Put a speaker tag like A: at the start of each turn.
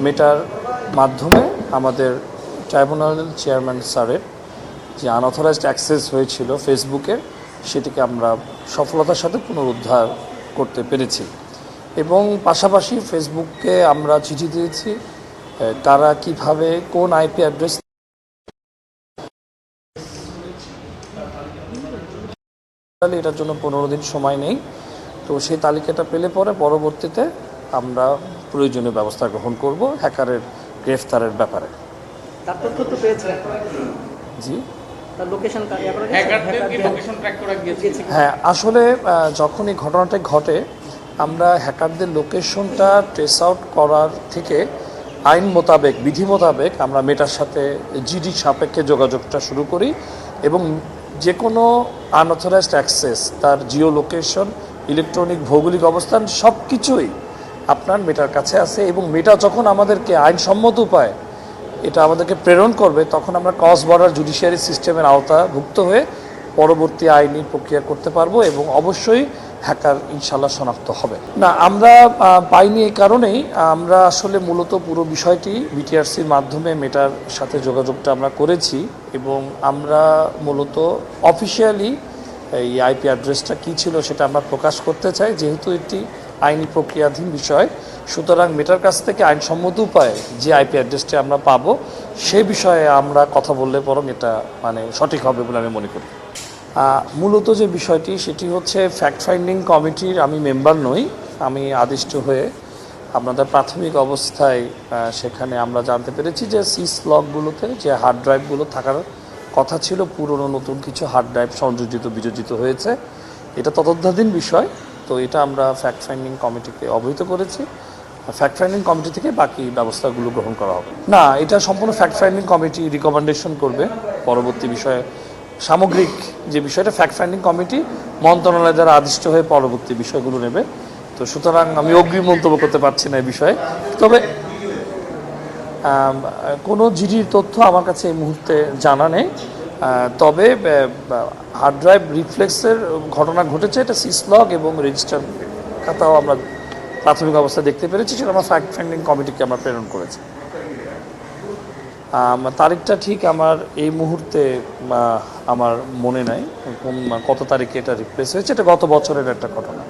A: মেটার মাধ্যমে আমাদের tribunal chairman স্যারের যে আনঅথরাইজড অ্যাক্সেস হয়েছিল ফেসবুকের, সেটিকে আমরা সফলতার সাথে পুনরুদ্ধার করতে পেরেছি। এবং পাশাপাশি ফেসবুককে আমরা চিঠি দিয়েছি কারা কিভাবে কোন আইপি অ্যাড্রেস এটার জন্য 15 দিন সময় নেই। তো সেই তালিকাটা পেলে পরে পরবর্তীতে আমরা প্রয়োজনীয় ব্যবস্থা গ্রহণ করব হ্যাকারের গ্রেফতারের ব্যাপারে।
B: তার তথ্য তো পেয়েছেন?
A: জি,
B: হ্যাঁ,
A: আসলে যখন এই ঘটনাটা ঘটে আমরা হ্যাকারদের লোকেশনটা ট্রেস আউট করার থেকে আইন মোতাবেক বিধি মোতাবেক আমরা মেটার সাথে জিডি সাপেক্ষে যোগাযোগটা শুরু করি এবং যে কোনো আনঅথরাইজড অ্যাক্সেস তার জিও লোকেশন, ইলেকট্রনিক ভৌগোলিক অবস্থান সব কিছুই আপনার মেটার কাছে আছে। এবং মেটা যখন আমাদেরকে আইনসম্মত উপায় এটা আমাদেরকে প্রেরণ করবে তখন আমরা ক্রস বর্ডার জুডিশিয়ারি সিস্টেমের আওতাভুক্ত হয়ে পরবর্তী আইনি প্রক্রিয়া করতে পারবো এবং অবশ্যই হ্যাকার ইনশাল্লাহ শনাক্ত হবে। না, আমরা পাইনি এই কারণেই আমরা আসলে মূলত পুরো বিষয়টি বিটিআরসির মাধ্যমে মেটার সাথে যোগাযোগটা আমরা করেছি এবং আমরা মূলত অফিসিয়ালি এই আইপি অ্যাড্রেসটা কী ছিল সেটা আমরা প্রকাশ করতে চাই, যেহেতু একটি আইনি প্রক্রিয়াধীন বিষয়। সুতরাং মেটার কাছ থেকে আইনসম্মত উপায়ে যে আইপি অ্যাড্রেসটি আমরা পাবো সে বিষয়ে আমরা কথা বললে বরং এটা সঠিক হবে বলে আমি মনে করি। মূলত যে বিষয়টি সেটি হচ্ছে ফ্যাক্ট ফাইন্ডিং কমিটির আমি মেম্বার নই, আমি আদিষ্ট হয়ে আপনাদের প্রাথমিক অবস্থায় সেখানে আমরা জানতে পেরেছি যে সিস লকগুলোতে যে হার্ড ড্রাইভগুলো থাকার কথা ছিল পুরনো নতুন কিছু হার্ড ড্রাইভ সংযোজিত বিযোজিত হয়েছে। এটা তদন্তাধীন বিষয়, তো এটা আমরা ফ্যাক্ট ফাইন্ডিং কমিটিকে অবহিত করেছি। ফ্যাক্ট ফাইন্ডিং কমিটি থেকে বাকি ব্যবস্থাগুলো গ্রহণ করা হবে। না, এটা সম্পূর্ণ ফ্যাক্ট ফাইন্ডিং কমিটি রিকমেন্ডেশন করবে পরবর্তী বিষয়ে। সামগ্রিক যে বিষয়টা ফ্যাক্ট ফাইন্ডিং কমিটি মন্ত্রণালয় দ্বারা আদিষ্ট হয়ে পরবর্তী বিষয়গুলো নেবে। তো সুতরাং আমি অগ্রিম মন্তব্য করতে পারছি না এই বিষয়ে। তবে কোনো জিডির তথ্য আমার কাছে এই মুহূর্তে জানা নেই। তবে হার্ড ড্রাইভ রিফ্লেক্সের ঘটনা ঘটেছে, এটা সিস লগ এবং রেজিস্টার খাতাও আমরা প্রাথমিক অবস্থায় দেখতে পেরেছি, সেটা আমরা ফ্যাক্ট ফাইন্ডিং কমিটিকে আমরা প্রেরণ করেছি। তারিখটা ঠিক আমার এই মুহূর্তে আমার মনে নাই কত তারিখে এটা রিপ্লেস হয়েছে। এটা গত বছরের একটা ঘটনা।